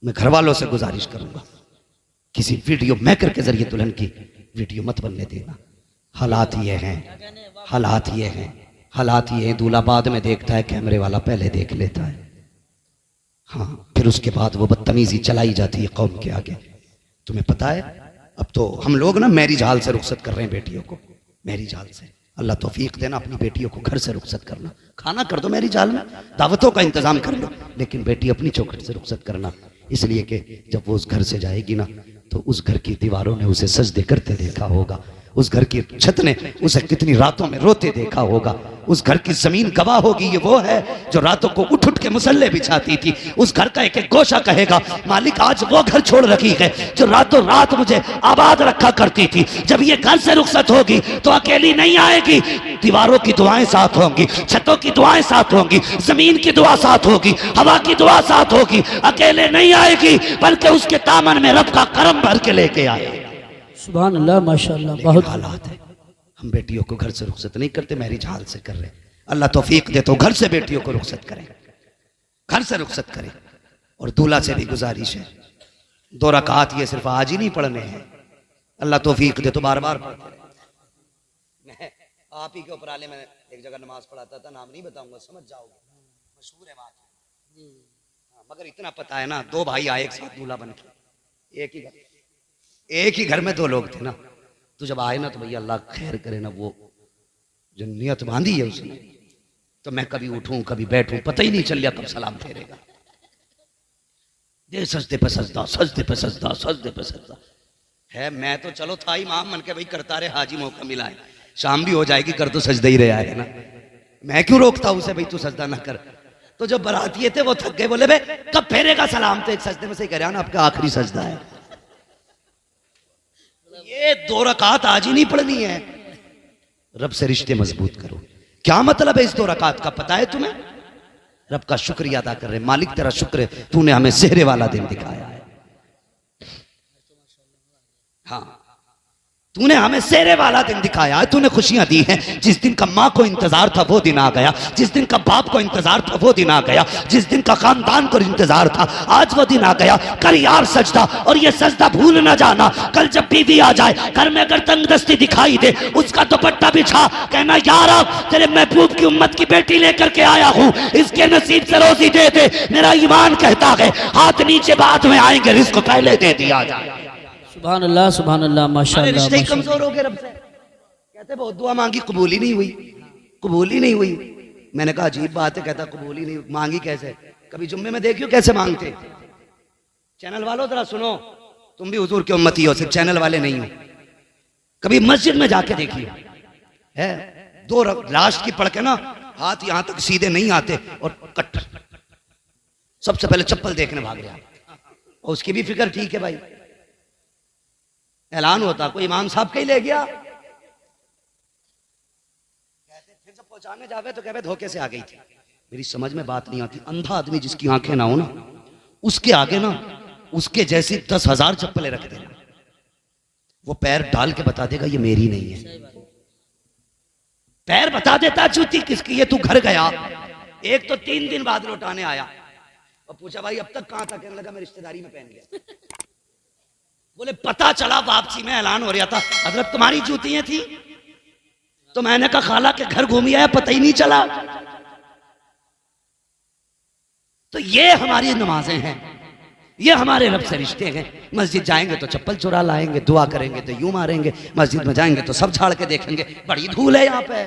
मैं घर वालों से गुजारिश करूंगा, किसी वीडियो मेकर के जरिए दुल्हन की वीडियो मत बनने देना। हालात ये हैं, हालात ये हैं, हालात ये हैं। दूल्हा बाद में देखता है, कैमरे वाला पहले देख लेता है। हाँ, फिर उसके बाद वो बदतमीजी चलाई जाती है कौम के आगे। तुम्हें पता है, अब तो हम लोग ना मैरिज हाल से रुखसत कर रहे हैं बेटियों को। मैरिज हाल से अल्लाह तौफीक देना, अपनी बेटियों को घर से रुखसत करना। खाना कर दो मैरिज हाल में, दावतों का इंतजाम कर लो, लेकिन बेटी अपनी चौखट से रुखसत करना। इसलिए कि जब वो उस घर से जाएगी ना, तो उस घर की दीवारों ने उसे सजदे करते देखा होगा, उस घर की छत ने उसे कितनी रातों में रोते देखा होगा, उस घर की जमीन गवाह होगी। ये वो है जो रातों को उठ उठ के मुसल्ले बिछाती थी। उस घर का एक एक गोशा कहेगा, मालिक आज वो घर छोड़ रखी है जो रातों रात मुझे आबाद रखा करती थी। जब ये घर से रुखसत होगी तो अकेली नहीं आएगी, दीवारों की दुआएं साथ होंगी, छतों की दुआएं साथ होंगी, जमीन की दुआ साथ होगी, हवा की दुआ साथ होगी। अकेले नहीं आएगी, बल्कि उसके दामन में रब का करम भर के लेके आए। सुभान अल्लाह, माशाअल्लाह। बहुत हालात है, हम बेटियों को घर से रुखसत नहीं करते, मैरिज हाल से कर रहे हैं। अल्लाह तौफीक दे तो घर से बेटियों को रुखसत करें, घर से रुखसत करें। और दूल्हा से भी गुजारिश है, 2 रकात ये सिर्फ आज ही नहीं पढ़ने हैं, अल्लाह तौफीक दे तो बार बार पढ़ते रहे। मैं आप ही के ऊपर आले, मैं एक जगह नमाज पढ़ाता था, नाम नहीं बताऊंगा, समझ जाओगे, मशहूर है बात। हाँ, मगर इतना पता है ना, 2 भाई आए एक साथ दूल्हा बन के, एक ही घर में 2 लोग थे ना। तो जब आए ना, तो भैया अल्लाह खैर करे ना, वो जो नियत बांधी है उसने, तो मैं कभी उठूं कभी बैठूं, पता ही नहीं चल लिया कब सलाम फेरेगा। दे सजदे पे सजदा, सजदे पे सजदा, सजदे पे सजदा है। मैं तो चलो था इमाम मन के, भाई करता रहे, हाजी मौका मिला है, शाम भी हो जाएगी, कर तो सजदा ही रहा है ना, मैं क्यों रोकता उसे, भाई तू सजदा ना कर। तो जब बरातिये थे वो थक गए, बोले भाई कब फेरेगा सलाम, तो एक सजदे में से कह रहा ना आपका आखिरी सजदा है। ये 2 रकात आज ही नहीं पढ़नी है। रब से रिश्ते मजबूत करो। क्या मतलब है इस 2 रकात का, पता है तुम्हें? रब का शुक्रिया अदा कर रहे, मालिक तेरा शुक्र है, तूने हमें सेहरे वाला दिन दिखाया है। हाँ, तूने हमें सेहरे वाला दिन दिखाया है, तूने खुशियां दी हैं। जिस दिन का माँ को इंतजार था वो दिन आ गया, जिस दिन का बाप को इंतजार था वो दिन आ गया, जिस दिन का खानदान को इंतजार था आज वो दिन आ गया। कर यार सजदा, और ये सजदा भूल ना जाना। कल जब बीवी आ जाए घर में, अगर तंगदस्ती दिखाई दे, उसका दुपट्टा बिछा, कहना यार तेरे महबूब की उम्मत की बेटी लेकर के आया हूँ, इसके नसीब से रोजी दे दे। मेरा ईमान कहता है हाथ नीचे बाद में आएंगे, रिस्क पहले दे दिया जाए। सुभान अल्लाह, माशाअल्लाह। रिश्ते ही कमजोर हो गए रब से। कहते बहुत दुआ मांगी, कबूल ही नहीं हुई, कबूल ही नहीं हुई। मैंने कहा अजीब बात है, कहता कबूल ही नहीं मांगी कैसे? कभी जुम्मे में देखियो कैसे मांगते। चैनल वालों जरा सुनो, तुम भी हुजूर की उम्मती हो, सिर्फ चैनल वाले नहीं हो। कभी मस्जिद में जाके देखिए, है 2 लास्ट की पढ़ के ना, हाथ यहां तक सीधे नहीं आते और कट, सबसे पहले चप्पल देखने भाग गया। और उसकी भी फिक्र ठीक है भाई, ऐलान होता कोई इमाम साहब के ही ले गया, कहते फिर जब पहुंचाने जावे तो कहते धोखे से आ गई थी। मेरी समझ में बात नहीं आती, अंधा आदमी जिसकी आंखें ना हो ना, उसके आगे ना उसके जैसी 10,000 चप्पलें रख देना, वो पैर डाल के बता देगा ये मेरी नहीं है। पैर बता देता जूती किसकी है। तू घर गया, एक तो 3 दिन बाद लौटाने आया और पूछा भाई अब तक कहां था, कहने लगा मैं रिश्तेदारी में पहन गया। बोले पता चला वापसी में ऐलान हो रहा था, हजरत तुम्हारी जूतियां थी। तो मैंने कहा खाला के घर घूमी आया, पता ही नहीं चला। तो ये हमारी नमाजें हैं, ये हमारे रब से रिश्ते हैं। मस्जिद जाएंगे तो चप्पल चुरा लाएंगे, दुआ करेंगे तो यूं मारेंगे, मस्जिद में जाएंगे तो सब झाड़ के देखेंगे, बड़ी धूल है यहाँ पे।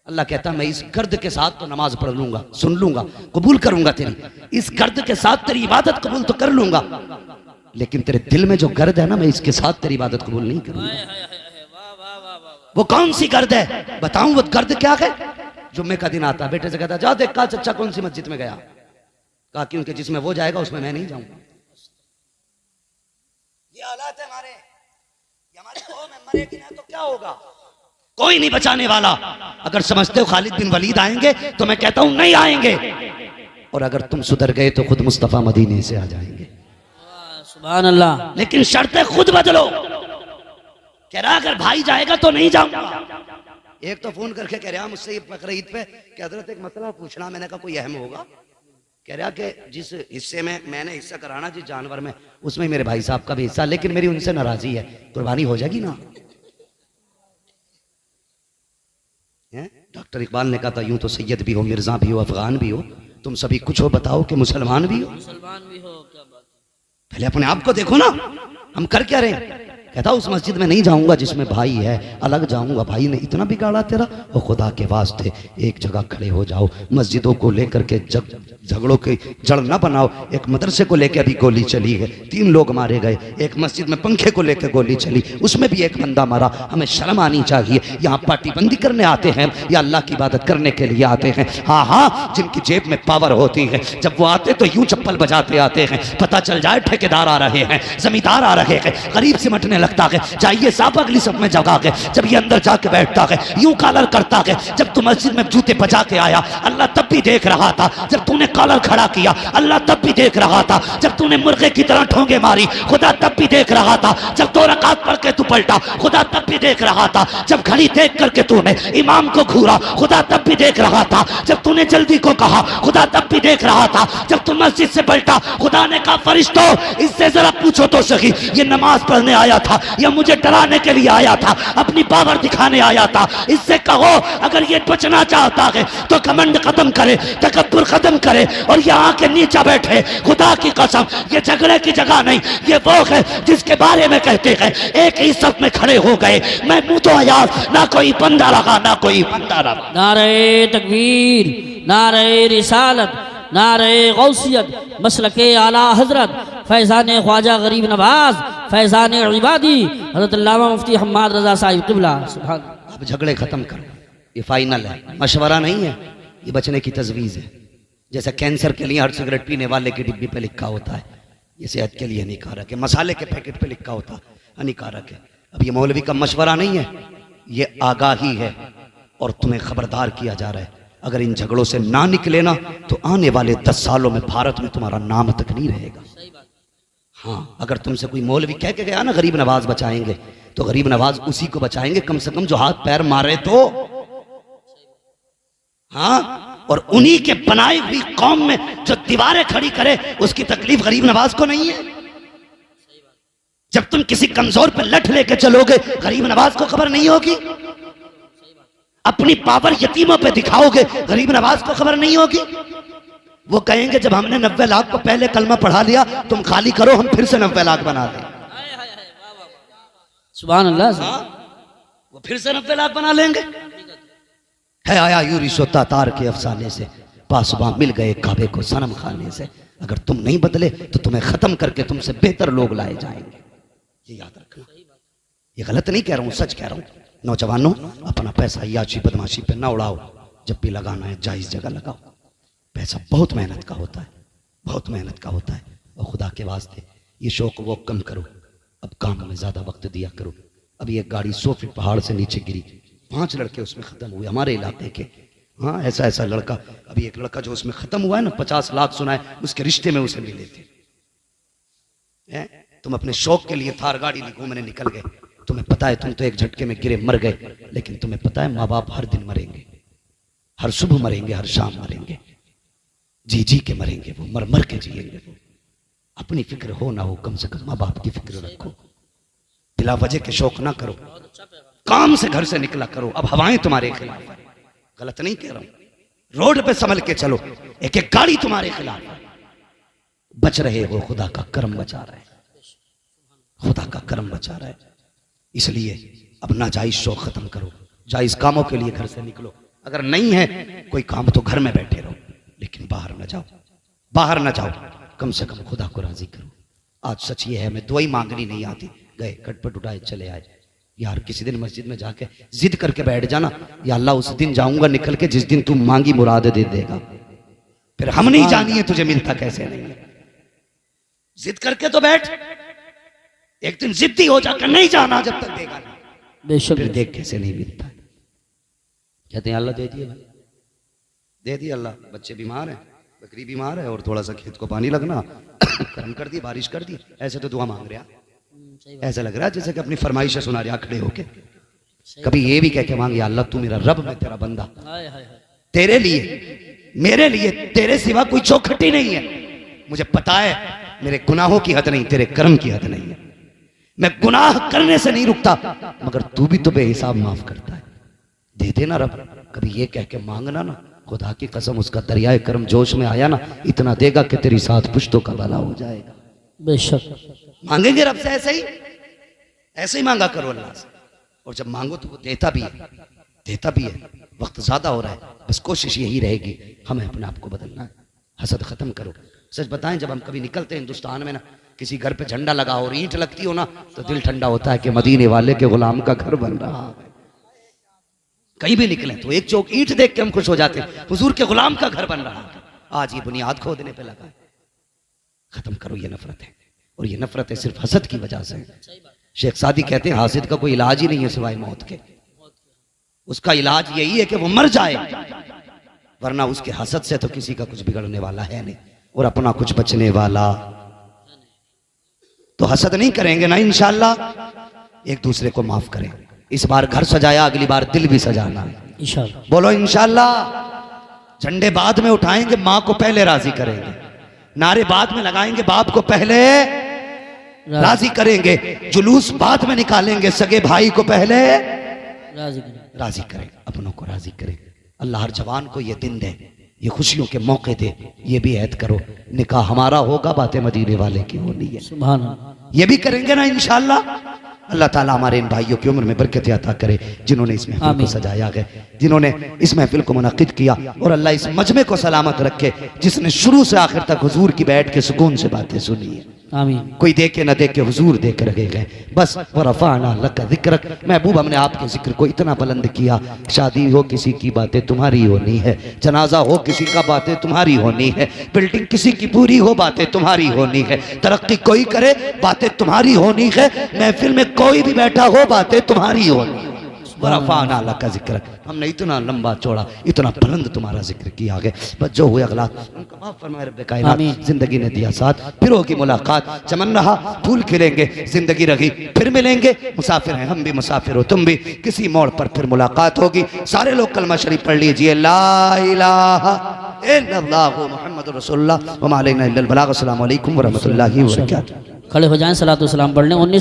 अल्लाह कहता मैं इस गर्द के साथ तो नमाज पढ़ लूंगा, सुन लूंगा, कबूल करूंगा तेरी, इस गर्द के साथ तेरी इबादत कबूल तो कर लूंगा, लेकिन तेरे दिल में जो गर्द है ना, मैं इसके साथ तेरी इबादत कबूल नहीं करूंगा। वो कौन सी गर्द है बताऊं? वो गर्द क्या है? जुम्मे का दिन आता, बेटे से कहता जा देख का चच्चा कौन सी मस्जिद में गया, कहा क्योंकि जिसमें वो जाएगा उसमें मैं नहीं जाऊंगा। ये हालात है हमारे, हमारी कौम है, मरेगी ना तो क्या होगा? कोई नहीं बचाने वाला। अगर समझते हो खालिद बिन वलीद आएंगे तो मैं कहता हूं नहीं आएंगे, और अगर तुम सुधर गए तो खुद मुस्तफा मदीने से आ जाएंगे। सुभान अल्लाह। लेकिन शर्तें खुद बदलो। कह रहा अगर भाई जाएगा तो नहीं जाऊंगा। एक तो फोन करके कह रहा मुझसे बकरीद पे कि हजरत एक मसला पूछना। मैंने कहा कोई अहम होगा? कह रहा कि जिस हिस्से में मैंने हिस्सा कराना जिस जानवर में, उसमें मेरे भाई साहब का भी हिस्सा, लेकिन मेरी उनसे नाराजी है, कुर्बानी हो जाएगी ना? डॉक्टर इकबाल ने कहा था यूं तो सैयद भी हो, मिर्जा भी हो, अफगान भी हो, तुम सभी कुछ हो, बताओ कि मुसलमान भी हो। मुसलमान भी हो, क्या बात। पहले अपने आप को देखो ना, हम कर क्या रहे हैं? कहता उस मस्जिद में नहीं जाऊंगा जिसमें भाई है, अलग जाऊंगा। भाई ने इतना बिगाड़ा तेरा, और खुदा के वास्ते एक जगह खड़े हो जाओ। मस्जिदों को लेकर के झगड़ों की जड़ ना बनाओ। एक मदरसे को लेकर अभी गोली चली है, 3 लोग मारे गए। एक मस्जिद में पंखे को लेकर गोली चली, उसमें भी एक बंदा मारा। हमें शर्म आनी चाहिए। यहाँ पार्टीबंदी करने आते हैं या अल्लाह की इबादत करने के लिए आते हैं? हाँ हाँ, जिनकी जेब में पावर होती है, जब वो आते तो यूं चप्पल बजाते आते हैं, पता चल जाए ठेकेदार आ रहे हैं, जमींदार आ रहे हैं, गरीब सिमटने लगता है। जाइए साहब अगली सब में जगह के, जब ये अंदर जाके बैठता है, यूं कॉलर करता है। जब तू मस्जिद में जूते बजा के आया, अल्लाह तब भी देख रहा था। जब तूने कॉलर खड़ा किया, अल्लाह तब भी देख रहा था। जब तूने मुर्गे की तरह ठोंगे मारी, खुदा तब भी देख रहा था। जब 2 रकात पढ़ के तू पलटा, खुदा तब भी देख रहा था। जब घड़ी देख करके तूने इमाम को घूरा, खुदा तब भी देख रहा था। जब तूने जल्दी को कहा, खुदा तब भी देख रहा था। जब तू मस्जिद से पलटा, खुदा ने कहा फरिश्तों इससे जरा पूछो तो सही, ये नमाज पढ़ने आया था या मुझे डराने के लिए आया था, अपनी पावर दिखाने आया था? इससे कहो अगर ये बचना चाहता है तो कमंड खत्म करे, तकब्बुर खत्म करे और यहाँ के नीचे बैठे। खुदा की कसम ये झगड़े की जगह नहीं, ये वो है जिसके बारे में कहते हैं एक ही सब में खड़े हो गए। मैं मुंह तो आयाज, ना कोई बंदा लगा ना कोई बंदा लगा। नारे तकबीर, नारे रिसालत, नारे गौसियत, मसलके आला हजरत फैज़ान ख्वाजा गरीब नवाज, फैज़ान इबादी हज़रत अल्लामा मुफ्ती हम्माद रज़ा साहिब क़िबला। सुभान। अब झगड़े खत्म करो, ये फाइनल है, मशवरा नहीं है, ये बचने की तजवीज़ है। जैसे कैंसर के लिए हर सिगरेट पीने वाले की डिब्बी पे लिखा होता है ये सेहत के लिए हानिकारक है, मसाले के पैकेट पे लिखा होता हानिकारक है। अब ये मौलवी का मशवरा नहीं है, ये आगाही है और तुम्हें खबरदार किया जा रहा है। अगर इन झगड़ों से ना निकले ना तो आने वाले 10 सालों में भारत में तुम्हारा नाम तक नहीं रहेगा। हाँ, अगर तुमसे कोई मौलवी कह के गया ना गरीब नवाज बचाएंगे, तो गरीब नवाज उसी को बचाएंगे कम से कम जो हाथ पैर मारे तो। हाँ, और उन्हीं के बनाई हुई कौम में जो दीवारें खड़ी करे उसकी तकलीफ गरीब नवाज को नहीं है। जब तुम किसी कमजोर पर लठ लेके चलोगे गरीब नवाज को खबर नहीं होगी। अपनी पावर यतीमों पे दिखाओगे गरीब नवाज को खबर नहीं होगी। वो कहेंगे जब हमने 90 लाख को पहले कलमा पढ़ा लिया, तुम खाली करो, हम फिर से 90 लाख बना दें। सुभान अल्लाह। हाँ, वो फिर से 90 लाख बना लेंगे। है आया यूरी सोता तार के अफसाने से, पासबां मिल गए काबे को सनम खाने से। अगर तुम नहीं बदले तो तुम्हें खत्म करके तुमसे बेहतर लोग लाए जाएंगे, ये याद रखना। ये गलत नहीं कह रहा हूं, सच कह रहा हूं। नौजवानों, अपना पैसा याची बदमाशी पे ना उड़ाओ, जब भी लगाना है जायज जगह लगाओ। पैसा बहुत मेहनत का होता है, बहुत मेहनत का होता है। और खुदा के वास्ते ये शौक वो कम करो, अब काम में ज्यादा वक्त दिया करो। अभी एक गाड़ी 100 फीट पहाड़ से नीचे गिरी, 5 लड़के उसमें खत्म हुए हमारे इलाके के। हाँ, ऐसा ऐसा लड़का, अभी एक लड़का जो उसमें खत्म हुआ है ना, 50 लाख सुना है, उसके रिश्ते में उसे मिले थे। तुम अपने शौक के लिए थार गाड़ी घूमने निकल गए, तुम्हें पता है तुम तो एक झटके में गिरे मर गए, लेकिन तुम्हें पता है माँ बाप हर दिन मरेंगे, हर सुबह मरेंगे, हर शाम मरेंगे, जी जी के मरेंगे, वो मर मर के जिएंगे। वो अपनी फिक्र हो ना हो, कम से कम माँ बाप की फिक्र रखो। बिला वजह के शौक ना करो, काम से घर से निकला करो। अब हवाएं तुम्हारे खिलाफ है, गलत नहीं कह रहा हूं। रोड पे संभल के चलो, एक एक गाड़ी तुम्हारे खिलाफ है। बच रहे हो, खुदा का करम बचा रहा है, खुदा का करम बचा रहा है। इसलिए अब नाजायज शौक खत्म करो, जायज कामों के लिए घर से निकलो। अगर नहीं है कोई काम तो घर में बैठे रहो, लेकिन बाहर न जाओ, बाहर न जाओ। कम से कम खुदा को राजी करो। आज सच ये है, मैं दुआई मांगनी नहीं आती, गए खटपट उठाए चले आए। यार किसी दिन मस्जिद में जाके जिद करके बैठ जाना, या अल्लाह उस दिन जाऊंगा निकल के जिस दिन तुम मांगी मुराद दे देगा। फिर हम नहीं जानिए तुझे मिलता कैसे नहीं है। जिद करके तो बैठ, एक दिन जिद्दी हो जाकर नहीं जाना जब तक देगा नहीं, बेशक फिर देख कैसे नहीं मिलता। कहते हैं अल्लाह दे दिए भाई, दे दिए अल्लाह। बच्चे बीमार हैं, बकरी बीमार है, और थोड़ा सा खेत को पानी लगना, कर्म कर दिए, बारिश कर दी, ऐसे तो दुआ मांग रहे हैं। ऐसा लग रहा है जैसे कि अपनी फरमाइशें सुना रहा खड़े होके। कभी ये भी कह के मांगे, अल्लाह तू मेरा रब, मैं तेरा बंदा, तेरे लिए मेरे लिए तेरे सिवा कोई चौखट ही नहीं है। मुझे पता है मेरे गुनाहों की हद नहीं, तेरे कर्म की हद नहीं है। मैं गुनाह करने से नहीं रुकता, मगर तू भी तो बेहिसाब माफ करता है। दे देना रब। कभी ये कह के मांगना ना, खुदा की कसम उसका दरियाए कर्म जोश में आया ना, इतना देगा कि तेरी 7 पुश्तों का भला हो जाएगा। बेशक मांगेंगे रब से ऐसे ही मांगा करो अल्लाह से। और जब मांगो तो वो देता भी है। वक्त ज्यादा हो रहा है, बस कोशिश यही रहेगी हमें अपने आप को बदलना है। हसद खत्म करो। सच बताएं, जब हम कभी निकलते हैं हिंदुस्तान में ना, किसी घर पे झंडा लगा और ईंट लगती हो ना, तो दिल ठंडा होता है कि मदीने वाले के गुलाम का घर बन रहा है। कहीं भी निकले तो एक चौक ईंट देख के हम खुश हो जाते हैं, हुजूर के गुलाम का घर बन रहा है। आज ये बुनियाद खोदने पे लगा है। खत्म करो ये नफरत है, और ये नफरत है सिर्फ हसद की वजह से। शेख सादी कहते हैं हासिद का कोई इलाज ही नहीं है सिवाय मौत के। उसका इलाज यही है कि वो मर जाए, वरना उसके हसद से तो किसी का कुछ बिगड़ने वाला है नहीं, और अपना कुछ बचने वाला। तो हसद नहीं करेंगे ना इंशाअल्लाह। एक दूसरे को माफ करें। इस बार घर सजाया, अगली बार दिल भी सजाना है इंशाअल्लाह। बोलो इंशाअल्लाह। झंडे बाद में उठाएंगे, माँ को पहले राजी करेंगे। नारे बाद में लगाएंगे, बाप को पहले राजी करेंगे। जुलूस बाद में निकालेंगे, सगे भाई को पहले राजी करें। अपनों को राजी करें। अल्लाह हर जवान को ये दिन दे, ये खुशियों के मौके दे। ये भी ऐद करो, निकाह हमारा होगा, बातें मदीने वाले की होनी है। सुभान अल्लाह। ये भी करेंगे ना इंशाअल्लाह। अल्लाह ताला हमारे इन भाइयों की उम्र में बरकत अता करे, जिन्होंने इस महफिल को सजाया है, जिन्होंने इस महफिल को मुनक्किद किया। और अल्लाह इस मजमे को सलामत रखे, जिसने शुरू से आखिर तक हुजूर की बैठ के सुकून से बातें सुनी है। आमीन। कोई देखे न देखे, हुजूर देख रहे गए। बस वरफ़अना लका ज़िक्रक। महबूब, हमने आपके जिक्र को इतना बुलंद किया। शादी हो किसी की, बातें तुम्हारी होनी है। जनाजा हो किसी का, बातें तुम्हारी होनी है। बिल्डिंग किसी की पूरी हो, बातें तुम्हारी होनी है। तरक्की कोई करे, बातें तुम्हारी होनी है। महफिल में कोई भी बैठा हो, बातें तुम्हारी होनी है। वरफ़अना लका ज़िक्रक। हमने इतना लंबा चौड़ा, इतना बुलंद तुम्हारा जिक्र किया है। बस जो हुए अगला उनका माफ फरमाए रब्बे कायनात। जिंदगी ने दिया साथ, फिर होगी मुलाकात। चमन रहा फूल खिलेंगे, जिंदगी रही फिर मिलेंगे। मुसाफिर हैं हम भी, मुसाफिर हो तुम भी, किसी मोड़ पर फिर मुलाकात होगी। सारे लोग कलमा शरीफ पढ़ लीजिए, ला इलाहा इल्लल्लाहु मुहम्मदुर रसूलुल्लाह व मा अलैना इल्लल बलाग। अस्सलामु अलैकुम व रहमतुल्लाहि व बरकातहू। खड़े हो जाएं, सलातो सलाम पढ़ लें। 19